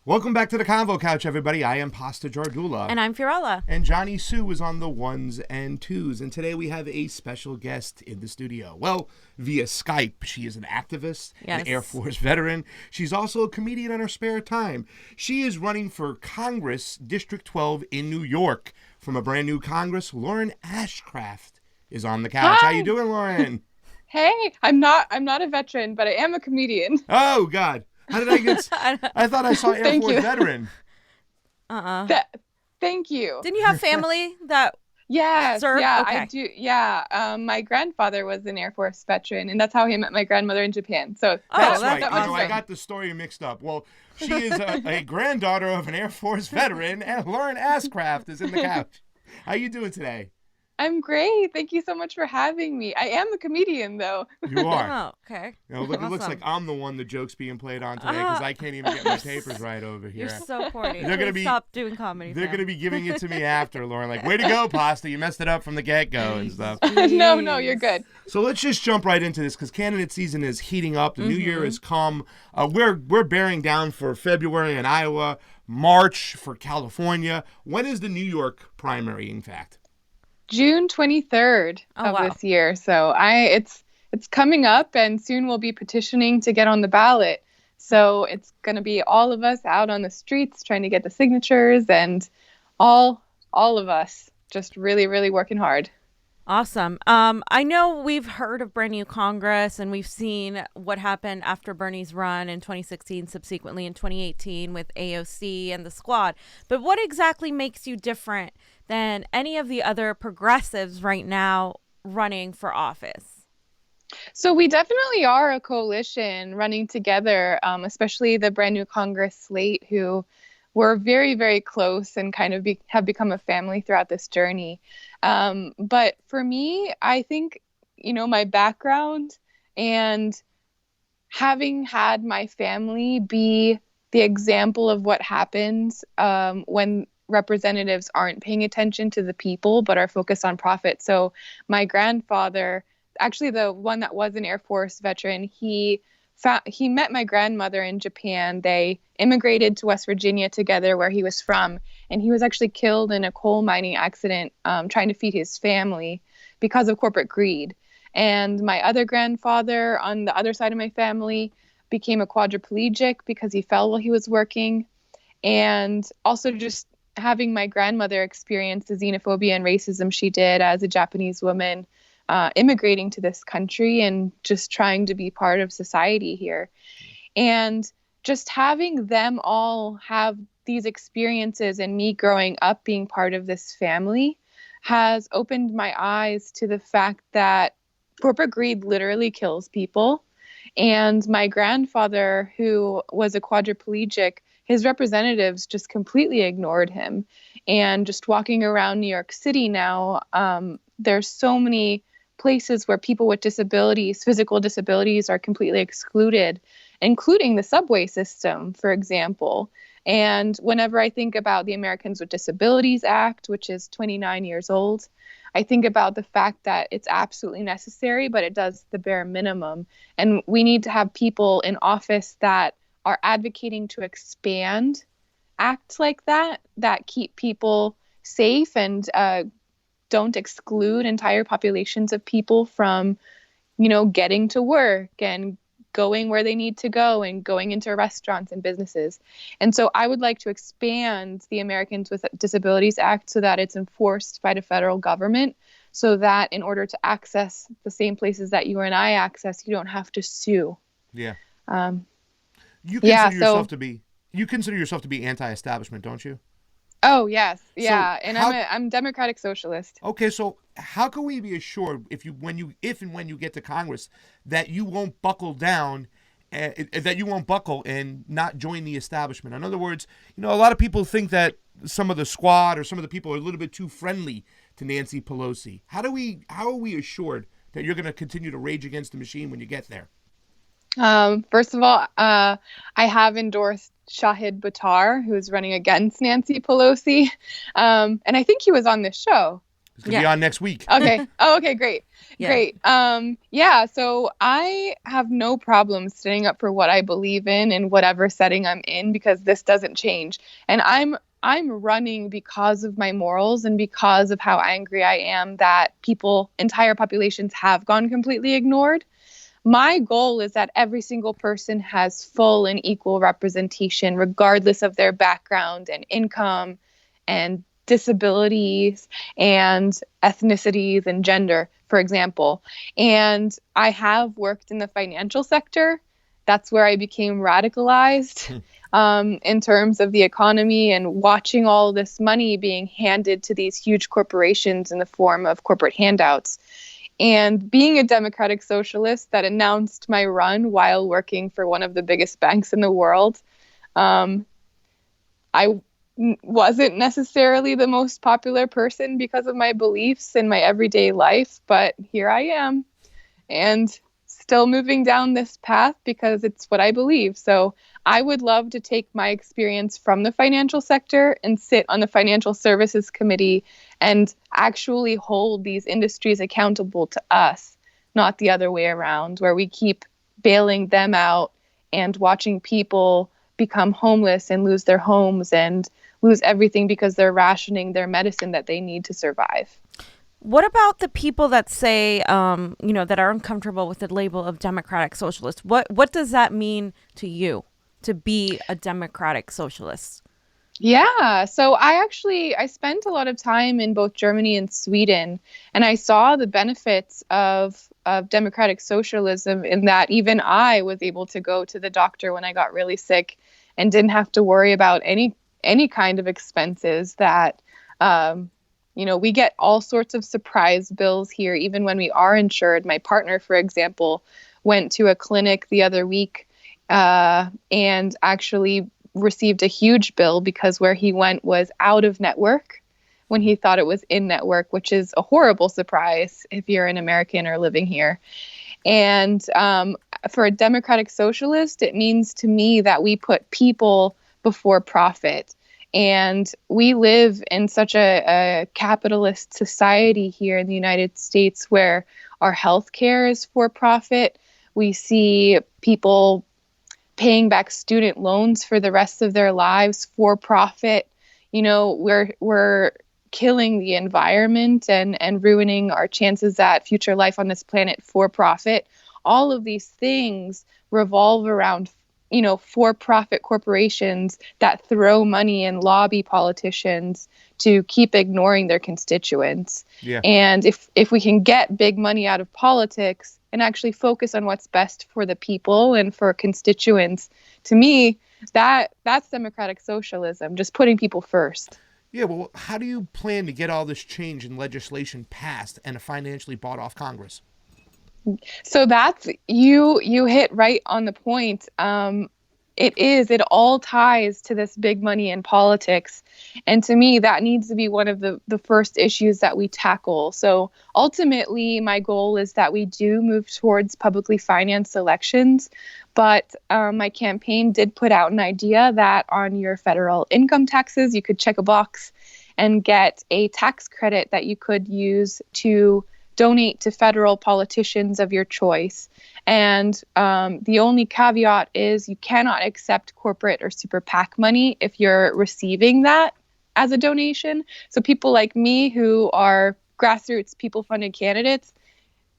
Welcome back to the Convo Couch, everybody. I am Pasta Jardula. And I'm Fiorella. And Jonny Sue is on the ones and twos. And today we have a special guest in the studio. Well, via Skype. She is an activist, an Air Force veteran. She's also a comedian in her spare time. She is running for Congress, District 12 in New York. From a brand new Congress, Lauren Ashcraft is on the couch. Hi. How you doing, Lauren? Hey, I'm not a veteran, but I am a comedian. Oh, God. How did I get... I thought I saw Air Thank Force you. veteran. Thank you. Didn't you have family that served? Yeah, Okay. I do. Yeah, my grandfather was an Air Force veteran, and that's how he met my grandmother in Japan. So That's that's right. awesome. I got the story mixed up. Well, she is a granddaughter of an Air Force veteran, and Lauren Ashcraft is in the couch. How you doing today? I'm great. Thank you so much for having me. I am a comedian, though. You are. Oh, okay. You know, look, It looks Awesome. like I'm the one the joke's being played on today because I can't even get my papers right over here. You're so corny. They're gonna Please be- stop doing comedy. They're Sam. going to be giving it to me after, Lauren. Like, way to go, Pasta. You messed it up from the get-go and stuff. No, you're good. So let's just jump right into this because candidate season is heating up. The new year has come. We're bearing down for February in Iowa, March for California. When is the New York primary, in fact? June 23rd Oh, of wow. this year. So it's coming up, and soon we'll be petitioning to get on the ballot. So it's going to be all of us out on the streets trying to get the signatures, and all of us just really, really working hard. Awesome. I know we've heard of brand new Congress, and we've seen what happened after Bernie's run in 2016, subsequently in 2018 with AOC and the squad. But what exactly makes you different than any of the other progressives right now running for office? So we definitely are a coalition running together, especially the brand new Congress slate, who were very, very close and kind of have become a family throughout this journey. But for me, I think, my background and having had my family be the example of what happens when representatives aren't paying attention to the people but are focused on profit. So my grandfather, actually the one that was an Air Force veteran, he met my grandmother in Japan. They immigrated to West Virginia together, where he was from, and he was actually killed in a coal mining accident trying to feed his family because of corporate greed. And my other grandfather on the other side of my family became a quadriplegic because he fell while he was working. And also just having my grandmother experience the xenophobia and racism she did as a Japanese woman immigrating to this country and just trying to be part of society here. And just having them all have these experiences and me growing up being part of this family has opened my eyes to the fact that corporate greed literally kills people. And my grandfather, who was a quadriplegic, his representatives just completely ignored him. And just walking around New York City now, there's so many places where people with disabilities, physical disabilities, are completely excluded, including the subway system, for example. And whenever I think about the Americans with Disabilities Act, which is 29 years old, I think about the fact that it's absolutely necessary, but it does the bare minimum. And we need to have people in office that are advocating to expand acts like that keep people safe and don't exclude entire populations of people from, getting to work and going where they need to go and going into restaurants and businesses. And so I would like to expand the Americans with Disabilities Act so that it's enforced by the federal government, so that in order to access the same places that you and I access, you don't have to sue. Yeah. Um, You consider yourself to be anti-establishment, don't you? Oh, yes. Yeah. And how- I'm democratic socialist. Okay, so how can we be assured if and when you get to Congress that you won't buckle down, that you won't buckle and not join the establishment? In other words, a lot of people think that some of the squad or some of the people are a little bit too friendly to Nancy Pelosi. How are we assured that you're going to continue to rage against the machine when you get there? First of all, I have endorsed Shahid Buttar, who's running against Nancy Pelosi. And I think he was on this show. It's going to be on next week. Okay. Oh, okay, great. Yeah. Great. Yeah, so I have no problem standing up for what I believe in whatever setting I'm in, because this doesn't change. And I'm running because of my morals and because of how angry I am that entire populations have gone completely ignored. My goal is that every single person has full and equal representation, regardless of their background and income and disabilities and ethnicities and gender, for example. And I have worked in the financial sector. That's where I became radicalized in terms of the economy and watching all this money being handed to these huge corporations in the form of corporate handouts. And being a democratic socialist that announced my run while working for one of the biggest banks in the world, I wasn't necessarily the most popular person because of my beliefs in my everyday life, but here I am, and still moving down this path because it's what I believe. So I would love to take my experience from the financial sector and sit on the Financial Services Committee and actually hold these industries accountable to us, not the other way around, where we keep bailing them out and watching people become homeless and lose their homes and lose everything because they're rationing their medicine that they need to survive. What about the people that say, that are uncomfortable with the label of democratic socialist? What does that mean to you to be a democratic socialist? Yeah, so I spent a lot of time in both Germany and Sweden, and I saw the benefits of democratic socialism in that even I was able to go to the doctor when I got really sick and didn't have to worry about any kind of expenses that we get all sorts of surprise bills here, even when we are insured. My partner, for example, went to a clinic the other week and actually received a huge bill because where he went was out of network when he thought it was in network, which is a horrible surprise if you're an American or living here. And for a democratic socialist, it means to me that we put people before profit. And we live in such a capitalist society here in the United States where our healthcare is for profit. We see people paying back student loans for the rest of their lives for profit. We're killing the environment and ruining our chances at future life on this planet for profit. All of these things revolve around for-profit corporations that throw money and lobby politicians to keep ignoring their constituents. Yeah. And if we can get big money out of politics and actually focus on what's best for the people and for constituents, to me, that's democratic socialism, just putting people first. Yeah, well, how do you plan to get all this change in legislation passed and a financially bought off Congress? So that's you hit right on the point. It all ties to this big money in politics. And to me, that needs to be one of the first issues that we tackle. So ultimately, my goal is that we do move towards publicly financed elections. But my campaign did put out an idea that on your federal income taxes, you could check a box and get a tax credit that you could use to donate to federal politicians of your choice. And the only caveat is you cannot accept corporate or super PAC money if you're receiving that as a donation. So people like me who are grassroots people-funded candidates,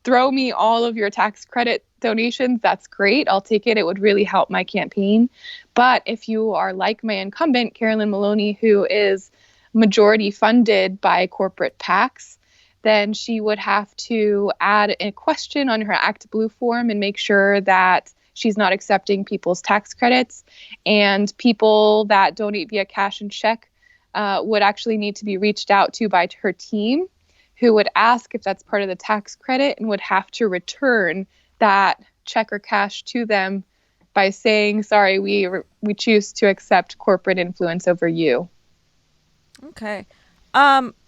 throw me all of your tax credit donations. That's great. I'll take it. It would really help my campaign. But if you are like my incumbent, Carolyn Maloney, who is majority funded by corporate PACs, then she would have to add a question on her Act Blue form and make sure that she's not accepting people's tax credits. And people that donate via cash and check would actually need to be reached out to by her team, who would ask if that's part of the tax credit and would have to return that check or cash to them by saying, sorry, we choose to accept corporate influence over you. Okay.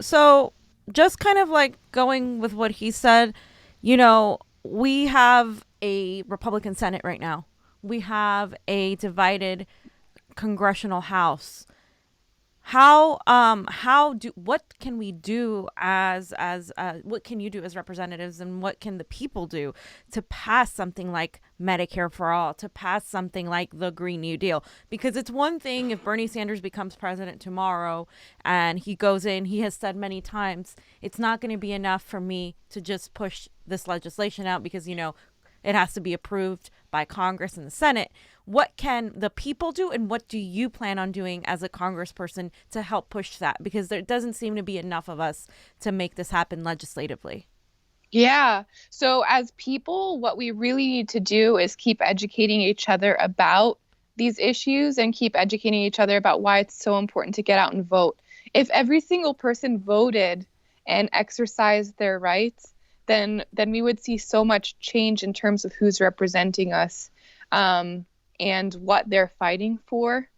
So just kind of like going with what he said, we have a Republican Senate right now. We have a divided congressional House. what can we do as what can you do as representatives, and what can the people do to pass something like Medicare for all, to pass something like the Green New Deal? Because it's one thing if Bernie Sanders becomes president tomorrow and he goes in, he has said many times, it's not going to be enough for me to just push this legislation out because, it has to be approved by Congress and the Senate. What can the people do, and what do you plan on doing as a congressperson to help push that? Because there doesn't seem to be enough of us to make this happen legislatively. Yeah. So as people, what we really need to do is keep educating each other about these issues and keep educating each other about why it's so important to get out and vote. If every single person voted and exercised their rights, then we would see so much change in terms of who's representing us, and what they're fighting for.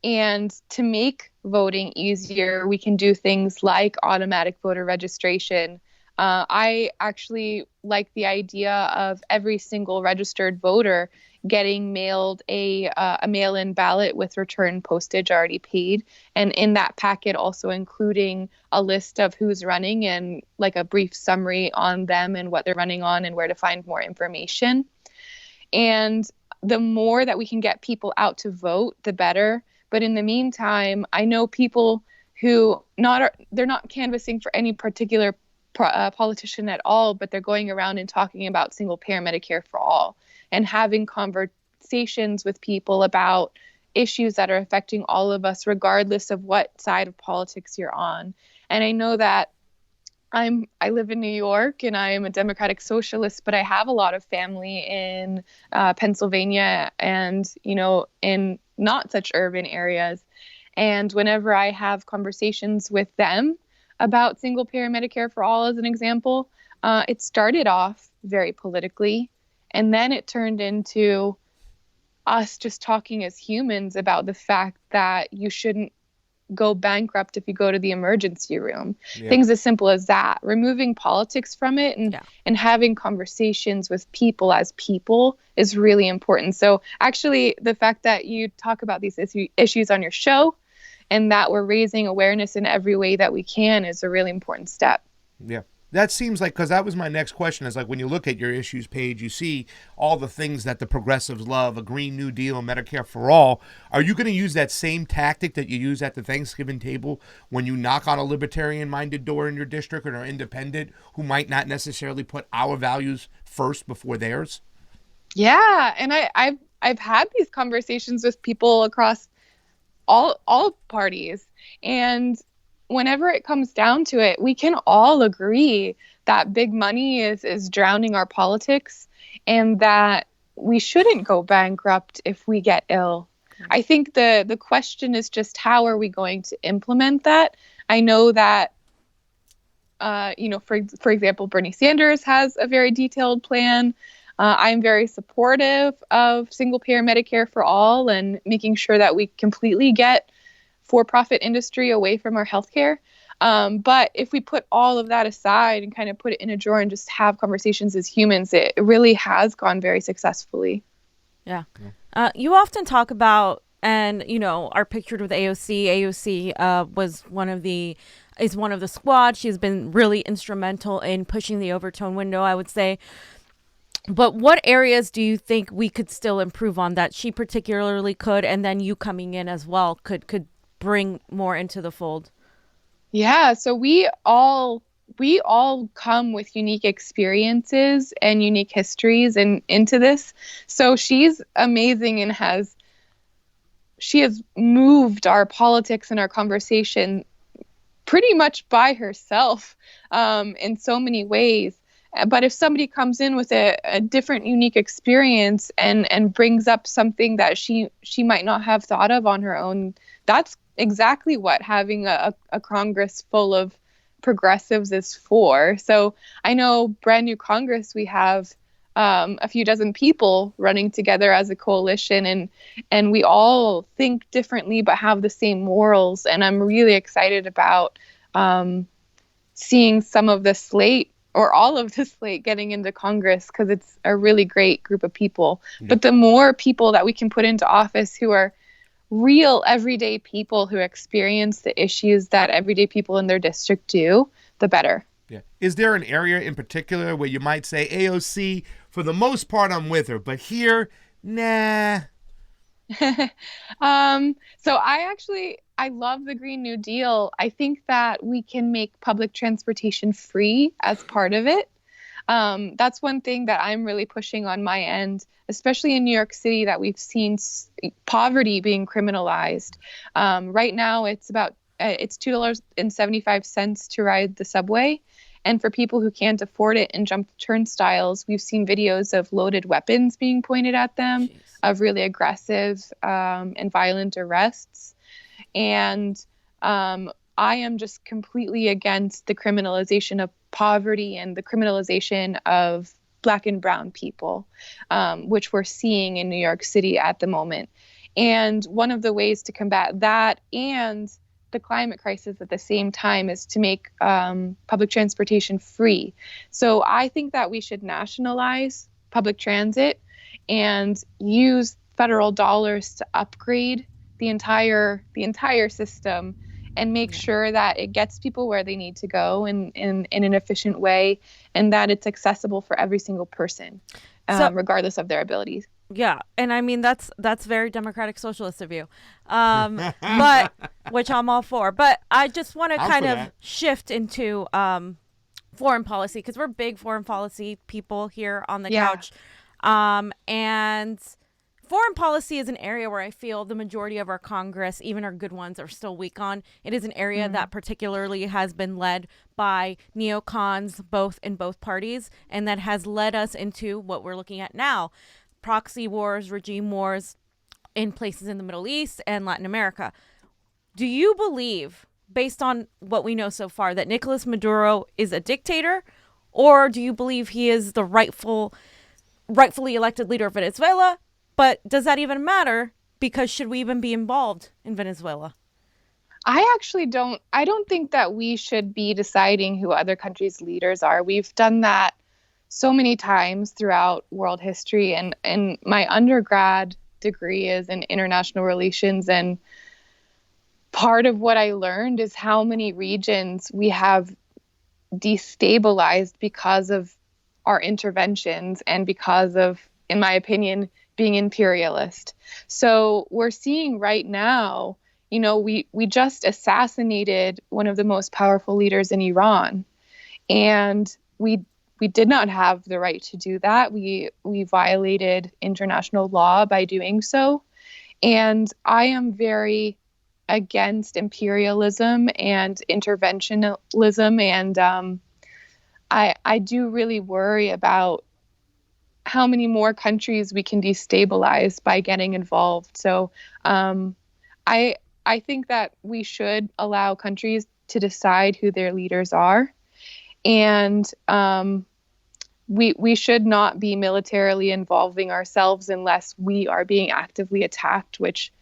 And to make voting easier, we can do things like automatic voter registration. I actually like the idea of every single registered voter getting mailed a mail-in ballot with return postage already paid, and in that packet also including a list of who's running and like a brief summary on them and what they're running on and where to find more information. And the more that we can get people out to vote, the better. But in the meantime, I know people who they're not canvassing for any particular politician at all, but they're going around and talking about single-payer Medicare for all and having conversations with people about issues that are affecting all of us, regardless of what side of politics you're on. And I know that I live in New York and I am a Democratic socialist, but I have a lot of family in Pennsylvania and, in not such urban areas. And whenever I have conversations with them about single-payer Medicare for all, as an example, it started off very politically, and then it turned into us just talking as humans about the fact that you shouldn't go bankrupt if you go to the emergency room. Yeah. Things as simple as that. Removing politics from it and having conversations with people as people is really important. So actually, the fact that you talk about these issues on your show and that we're raising awareness in every way that we can is a really important step. Yeah. That seems like, because that was my next question, is like when you look at your issues page, you see all the things that the progressives love, a Green New Deal, Medicare for all. Are you going to use that same tactic that you use at the Thanksgiving table when you knock on a libertarian-minded door in your district or an independent who might not necessarily put our values first before theirs? Yeah, and I've had these conversations with people across all parties, and whenever it comes down to it, we can all agree that big money is drowning our politics and that we shouldn't go bankrupt if we get ill. I think the question is just how are we going to implement that? I know that, for example, Bernie Sanders has a very detailed plan. I'm very supportive of single-payer Medicare for all and making sure that we completely get for-profit industry away from our healthcare. But if we put all of that aside and kind of put it in a drawer and just have conversations as humans, it really has gone very successfully. Yeah. You often talk about, and, are pictured with AOC. AOC is one of the squad. She's been really instrumental in pushing the overtone window, I would say. But what areas do you think we could still improve on that she particularly could, and then you coming in as well could bring more into the fold? Yeah, so we all come with unique experiences and unique histories and into this. So she's amazing and she has moved our politics and our conversation pretty much by herself in so many ways. But if somebody comes in with a different, unique experience and brings up something that she might not have thought of on her own, that's exactly what having a Congress full of progressives is for. So I know brand new Congress, we have a few dozen people running together as a coalition, and we all think differently but have the same morals. And I'm really excited about seeing some of the slate or all of the slate getting into Congress, because it's a really great group of people. Yeah. But the more people that we can put into office who are real everyday people who experience the issues that everyday people in their district do, the better. Yeah. Is there an area in particular where you might say AOC, for the most part, I'm with her, but here, nah? So I love the Green New Deal. I think that we can make public transportation free as part of it. That's one thing that I'm really pushing on my end, especially in New York City, that we've seen poverty being criminalized. Right now, it's $2.75 to ride the subway. And for people who can't afford it and jump turnstiles, we've seen videos of loaded weapons being pointed at them, Jeez. of really aggressive and violent arrests. And I am just completely against the criminalization of poverty and the criminalization of Black and brown people, which we're seeing in New York City at the moment. And one of the ways to combat that and the climate crisis at the same time is to make public transportation free. So I think that we should nationalize public transit and use federal dollars to upgrade the entire system and make sure that it gets people where they need to go in an efficient way, and that it's accessible for every single person, regardless of their abilities. Yeah, and I mean that's very democratic socialist of you, but which I'm all for. But I just want to kind of shift into foreign policy, because we're big foreign policy people here on the couch, and foreign policy is an area where I feel the majority of our Congress, even our good ones, are still weak on. It is an area that particularly has been led by neocons, in both parties, and that has led us into what we're looking at now. Proxy wars, regime wars in places in the Middle East and Latin America. Do you believe, based on what we know so far, that Nicolas Maduro is a dictator, or do you believe he is the rightfully elected leader of Venezuela? But does that even matter? Because should we even be involved in Venezuela? I don't think that we should be deciding who other countries' leaders are. We've done that so many times throughout world history, and my undergrad degree is in international relations, and part of what I learned is how many regions we have destabilized because of our interventions and because of, in my opinion, being imperialist. So we're seeing right now, we just assassinated one of the most powerful leaders in Iran, and we did not have the right to do that. We violated international law by doing so. And I am very against imperialism and interventionism. And I do really worry about how many more countries we can destabilize by getting involved. So I think that we should allow countries to decide who their leaders are. And we should not be militarily involving ourselves unless we are being actively attacked, which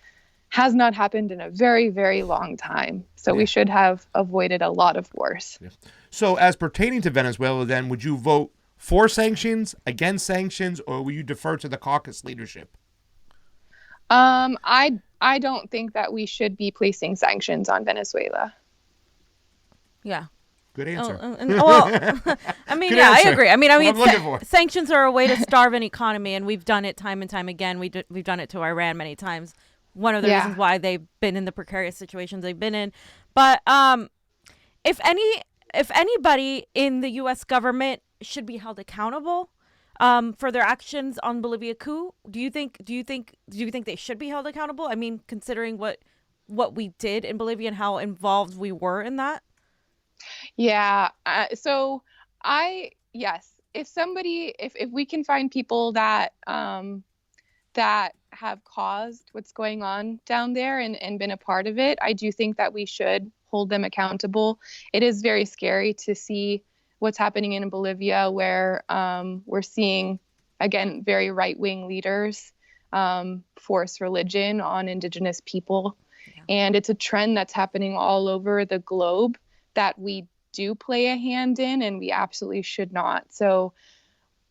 has not happened in a very, very long time. So we should have avoided a lot of wars. Yeah. So as pertaining to Venezuela, then, would you vote for sanctions, against sanctions, or will you defer to the caucus leadership? I don't think that we should be placing sanctions on Venezuela. Yeah. Good answer. I mean, Good yeah, answer. I agree. I mean, Sanctions are a way to starve an economy, and we've done it time and time again. We've done it to Iran many times. One of the reasons why they've been in the precarious situations they've been in. But if anybody in the U.S. government should be held accountable for their actions on Bolivia coup, do you think they should be held accountable? I mean, considering what we did in Bolivia and how involved we were in that. Yeah. Yes, if we can find people that have caused what's going on down there and been a part of it, I do think that we should hold them accountable. It is very scary to see what's happening in Bolivia, where we're seeing, again, very right-wing leaders force religion on indigenous people. Yeah. And it's a trend that's happening all over the globe that we do play a hand in, and we absolutely should not. So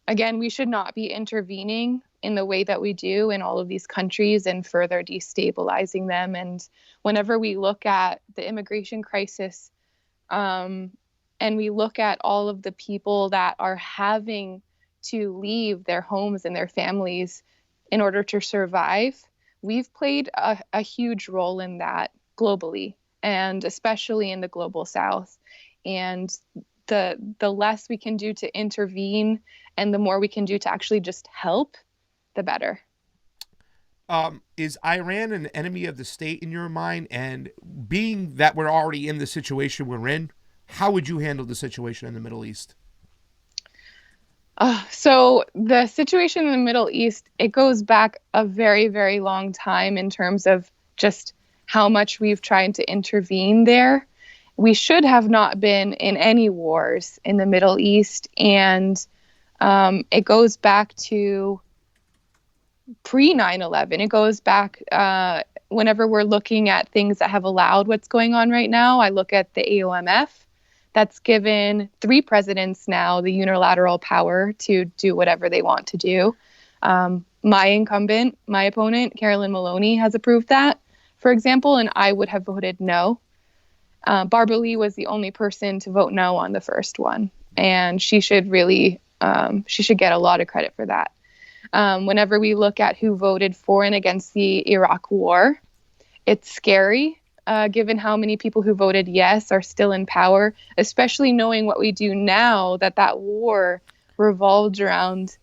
Again, we should not be intervening in the way that we do in all of these countries and further destabilizing them. And whenever we look at the immigration crisis, and we look at all of the people that are having to leave their homes and their families in order to survive, we've played a huge role in that globally, and especially in the global South. And the less we can do to intervene and the more we can do to actually just help, the better. Is Iran an enemy of the state in your mind? And being that we're already in the situation we're in, how would you handle the situation in the Middle East? So the situation in the Middle East, it goes back a very, very long time in terms of just how much we've tried to intervene there. We should have not been in any wars in the Middle East. And it goes back to pre 9/11. It goes back whenever we're looking at things that have allowed what's going on right now. I look at the AOMF. That's given 3 presidents now the unilateral power to do whatever they want to do. My opponent, Carolyn Maloney, has approved that, for example, and I would have voted no. Barbara Lee was the only person to vote no on the first one, and she should really she should get a lot of credit for that. Whenever we look at who voted for and against the Iraq war, it's scary. Given how many people who voted yes are still in power, especially knowing what we do now, that war revolved around,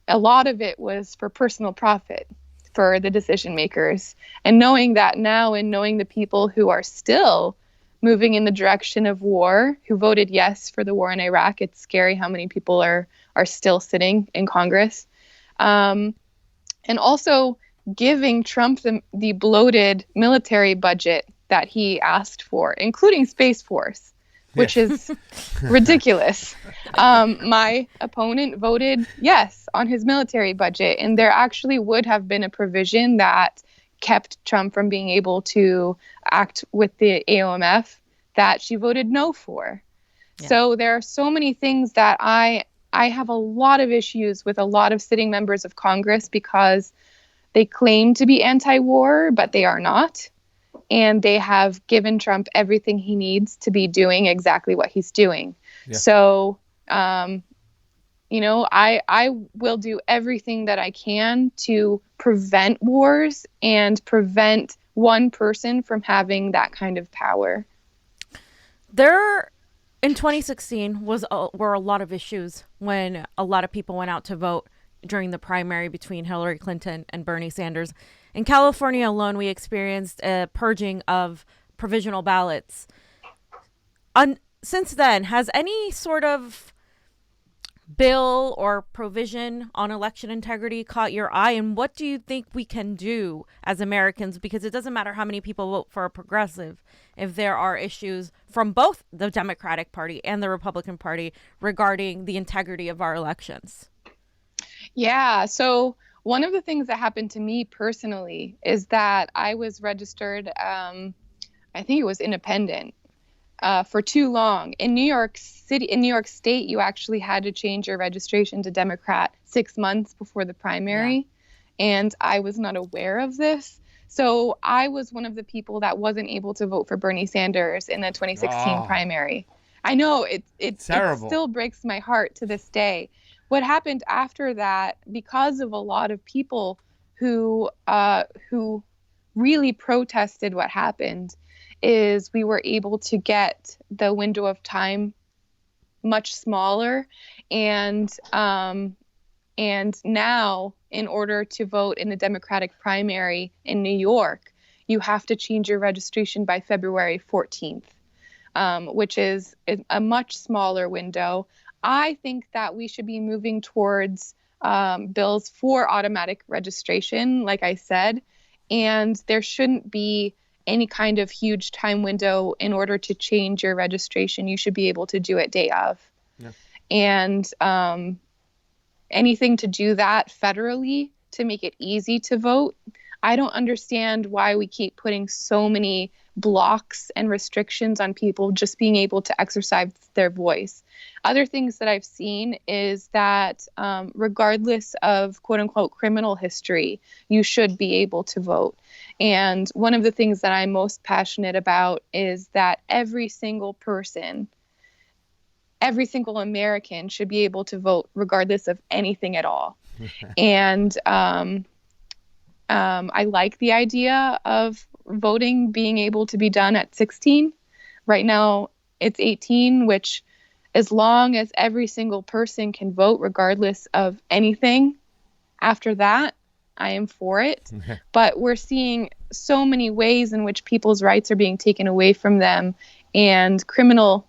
a lot of it was for personal profit for the decision makers. And knowing that now, and knowing the people who are still moving in the direction of war, who voted yes for the war in Iraq, it's scary how many people are still sitting in Congress. And also giving Trump the bloated military budget that he asked for, including Space Force, which is ridiculous. My opponent voted yes on his military budget, and there actually would have been a provision that kept Trump from being able to act with the AOMF that she voted no for. Yeah. So there are so many things that I have a lot of issues with a lot of sitting members of Congress because they claim to be anti-war, but they are not. And they have given Trump everything he needs to be doing exactly what he's doing. Yeah. So, I will do everything that I can to prevent wars and prevent one person from having that kind of power. There, in 2016, were a lot of issues when a lot of people went out to vote during the primary between Hillary Clinton and Bernie Sanders. In California alone, we experienced a purging of provisional ballots. Since then, has any sort of bill or provision on election integrity caught your eye? And what do you think we can do as Americans? Because it doesn't matter how many people vote for a progressive if there are issues from both the Democratic Party and the Republican Party regarding the integrity of our elections. Yeah, so one of the things that happened to me personally is that I was registered, I think it was independent, for too long. In New York State, you actually had to change your registration to Democrat 6 months before the primary, and I was not aware of this. So I was one of the people that wasn't able to vote for Bernie Sanders in the 2016 primary. I know it still breaks my heart to this day. What happened after that, because of a lot of people who really protested what happened, is we were able to get the window of time much smaller, and now in order to vote in the Democratic primary in New York, you have to change your registration by February 14th, which is a much smaller window. I think that we should be moving towards bills for automatic registration, like I said, and there shouldn't be any kind of huge time window in order to change your registration. You should be able to do it day of. Yeah. And anything to do that federally to make it easy to vote. I don't understand why we keep putting so many blocks and restrictions on people just being able to exercise their voice. Other things that I've seen is that regardless of quote unquote criminal history, you should be able to vote. And one of the things that I'm most passionate about is that every single person, every single American should be able to vote regardless of anything at all. And I like the idea of voting being able to be done at 16. Right now it's 18, which as long as every single person can vote regardless of anything after that, I am for it. But we're seeing so many ways in which people's rights are being taken away from them, and criminal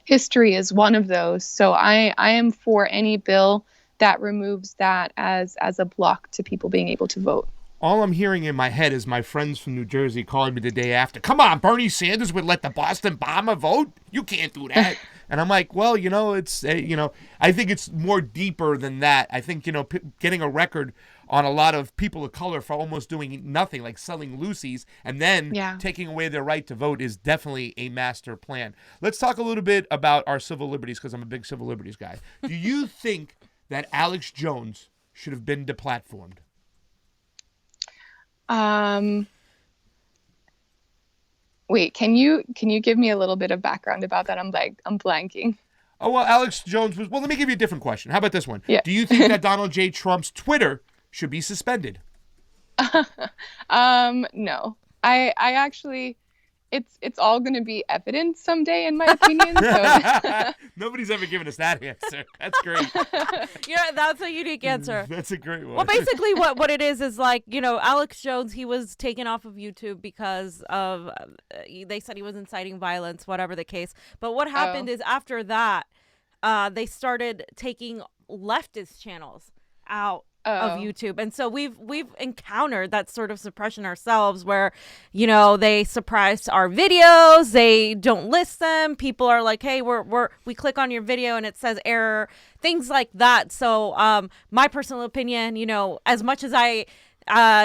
history is one of those. So I am for any bill that removes that as a block to people being able to vote. All I'm hearing in my head is my friends from New Jersey calling me the day after. Come on, Bernie Sanders would let the Boston bomber vote? You can't do that. And I'm like, well, it's, I think it's more deeper than that. I think, getting a record on a lot of people of color for almost doing nothing, like selling loosies, and then taking away their right to vote is definitely a master plan. Let's talk a little bit about our civil liberties, because I'm a big civil liberties guy. Do you think that Alex Jones should have been deplatformed? Wait, can you give me a little bit of background about that? I'm blanking. Oh, well, Alex Jones was, well, let me give you a different question. How about this one? Yeah. Do you think that Donald J. Trump's Twitter should be suspended? No. I actually, it's all going to be evidence someday, in my opinion. So. Nobody's ever given us that answer. That's great. Yeah, that's a unique answer. That's a great one. Well, basically what it is like, Alex Jones, he was taken off of YouTube because of, they said he was inciting violence, whatever the case. But what happened is after that, they started taking leftist channels out of YouTube. And so we've encountered that sort of suppression ourselves where, they suppress our videos, they don't list them. People are like, hey, we click on your video and it says error, things like that. So my personal opinion, as much as I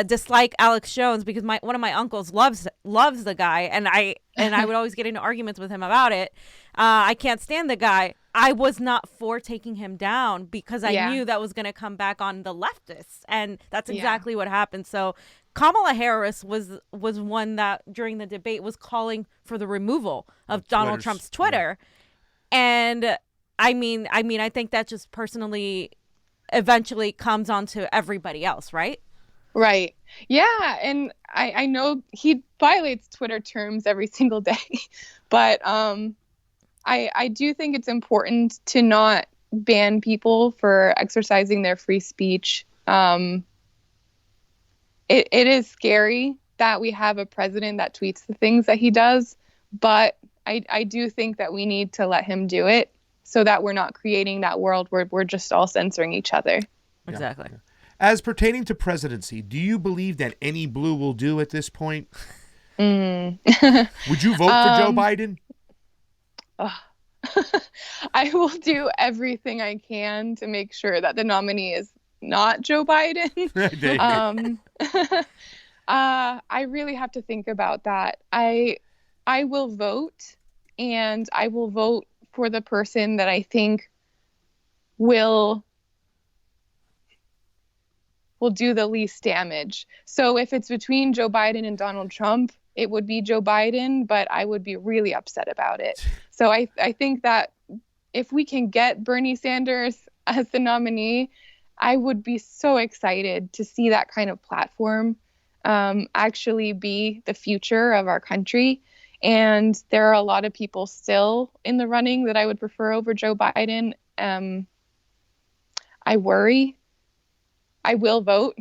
dislike Alex Jones, because one of my uncles loves the guy, and I would always get into arguments with him about it. I can't stand the guy. I was not for taking him down because I knew that was going to come back on the leftists, and that's exactly what happened. So Kamala Harris was one that during the debate was calling for the removal of Donald Trump's Twitter. And I mean, I think that just personally eventually comes onto everybody else, right? Right. Yeah. And I know he violates Twitter terms every single day, but I do think it's important to not ban people for exercising their free speech. It is scary that we have a president that tweets the things that he does, but I do think that we need to let him do it so that we're not creating that world where we're just all censoring each other. Exactly. Yeah. As pertaining to presidency, do you believe that any blue will do at this point? Would you vote for Joe Biden? I will do everything I can to make sure that the nominee is not Joe Biden. I really have to think about that. I will vote, and I will vote for the person that I think will do the least damage. So if it's between Joe Biden and Donald Trump, it would be Joe Biden, but I would be really upset about it. So I think that if we can get Bernie Sanders as the nominee, I would be so excited to see that kind of platform actually be the future of our country. And there are a lot of people still in the running that I would prefer over Joe Biden. I worry. I will vote.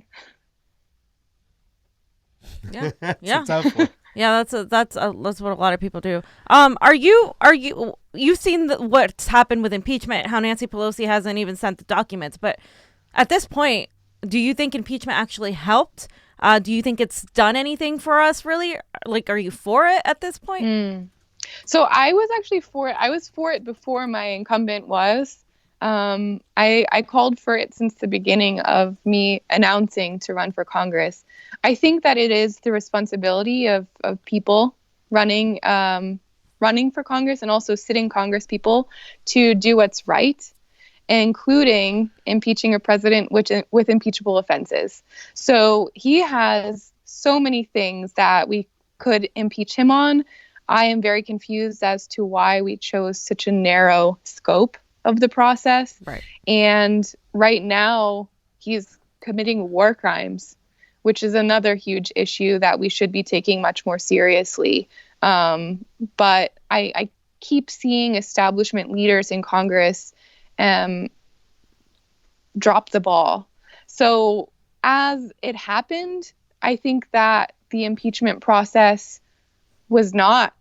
Yeah. That's a tough one. Yeah, that's what a lot of people do. Are you've seen what's happened with impeachment? How Nancy Pelosi hasn't even sent the documents. But at this point, do you think impeachment actually helped? Do you think it's done anything for us? Really? Like, are you for it at this point? So I was actually for it. I was for it before my incumbent was. I called for it since the beginning of me announcing to run for Congress. I think that it is the responsibility of people running for Congress and also sitting Congress people to do what's right, including impeaching a president with impeachable offenses. So he has so many things that we could impeach him on. I am very confused as to why we chose such a narrow scope of the process. Right. And right now, he's committing war crimes, which is another huge issue that we should be taking much more seriously. But I keep seeing establishment leaders in Congress drop the ball. So as it happened, I think that the impeachment process was not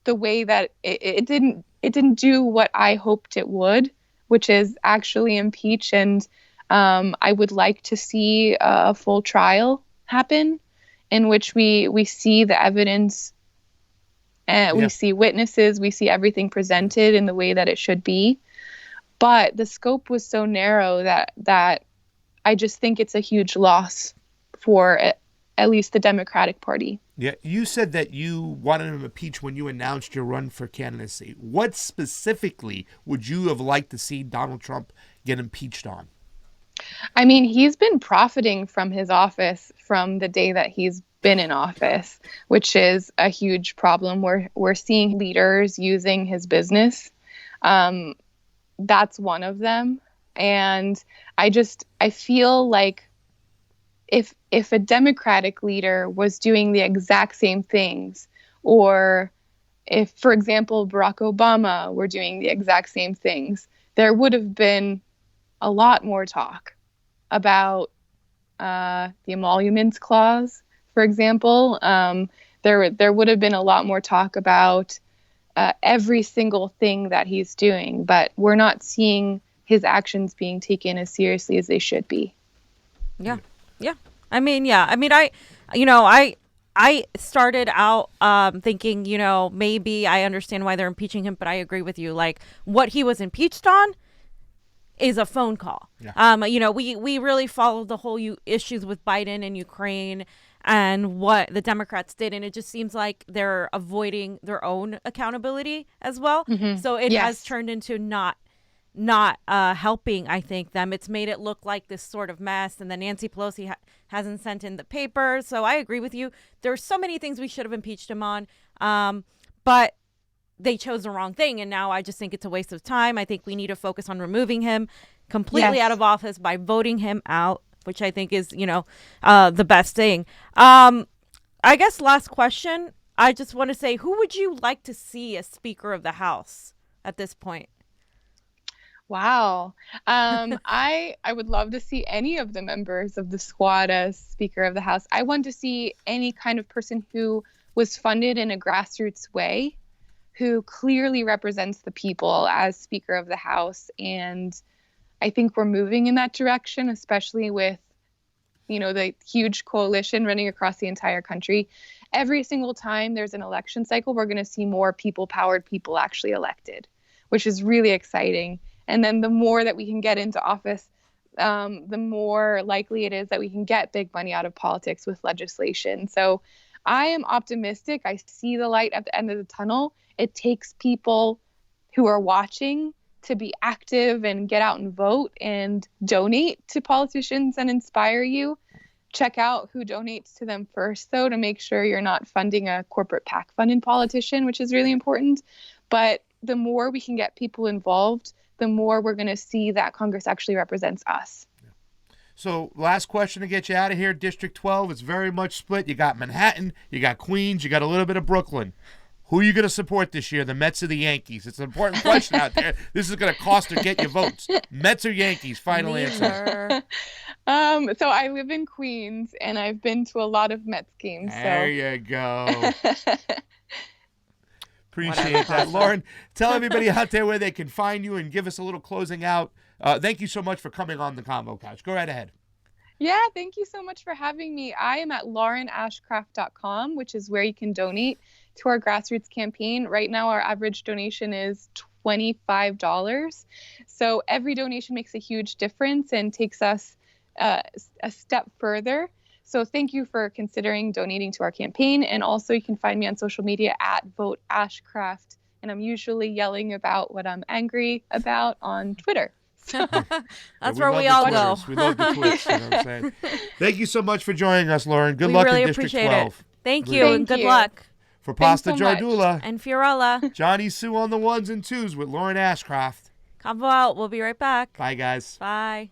the way that it didn't do what I hoped it would, which is actually impeach. And I would like to see a full trial happen in which we see the evidence, we see witnesses, we see everything presented in the way that it should be. But the scope was so narrow that I just think it's a huge loss for at least the Democratic Party. Yeah, you said that you wanted him impeached when you announced your run for candidacy. What specifically would you have liked to see Donald Trump get impeached on? I mean, he's been profiting from his office from the day that he's been in office, which is a huge problem. We're seeing leaders using his business. That's one of them. And I feel like if a Democratic leader was doing the exact same things, or if, for example, Barack Obama were doing the exact same things, there would have been a lot more talk about the emoluments clause, for example. There would have been a lot more talk about every single thing that he's doing, but we're not seeing his actions being taken as seriously as they should be. Yeah. I started out thinking, maybe I understand why they're impeaching him, but I agree with you. Like, what he was impeached on is a phone call. Yeah. We really followed the whole issues with Biden and Ukraine and what the Democrats did, and it just seems like they're avoiding their own accountability as well. Mm-hmm. So it has turned into not helping, I think, them. It's made it look like this sort of mess, and then Nancy Pelosi hasn't sent in the papers. So I agree with you. There's so many things we should have impeached him on, but they chose the wrong thing, and now I just think it's a waste of time. I think we need to focus on removing him completely out of office by voting him out, which I think is, the best thing. I guess last question, I just want to say, who would you like to see as Speaker of the House at this point? Wow. I would love to see any of the members of the squad as Speaker of the House. I want to see any kind of person who was funded in a grassroots way, who clearly represents the people as Speaker of the House. And I think we're moving in that direction, especially with, the huge coalition running across the entire country. Every single time there's an election cycle, we're going to see more people-powered people actually elected, which is really exciting. And then the more that we can get into office, the more likely it is that we can get big money out of politics with legislation. So I am optimistic. I see the light at the end of the tunnel. It takes people who are watching to be active and get out and vote and donate to politicians and inspire you. Check out who donates to them first, though, to make sure you're not funding a corporate PAC funded politician, which is really important. But the more we can get people involved, the more we're going to see that Congress actually represents us. So last question to get you out of here. District 12 is very much split. You got Manhattan, you got Queens, you got a little bit of Brooklyn. Who are you going to support this year, the Mets or the Yankees? It's an important question out there. This is going to cost or get you votes. Mets or Yankees? Final answer. So I live in Queens, and I've been to a lot of Mets games. There you go. Appreciate that. Lauren, tell everybody out there where they can find you and give us a little closing out. Thank you so much for coming on the Convo Couch. Go right ahead. Yeah, thank you so much for having me. I am at laurenashcraft.com, which is where you can donate to our grassroots campaign. Right now, our average donation is $25. So every donation makes a huge difference and takes us a step further. So thank you for considering donating to our campaign. And also you can find me on social media at Vote Ashcraft. And I'm usually yelling about what I'm angry about on Twitter. That's where we all go. We love the Twitch. You know what I'm saying? Thank you so much for joining us, Lauren. Good We luck really in District appreciate 12. it. Thank you, Thank and good you. luck. For Thanks Pasta so much. Jardula, And Fiorella, Jonny Sue on the ones and twos with Lauren Ashcraft. Convo out. We'll be right back. Bye, guys. Bye.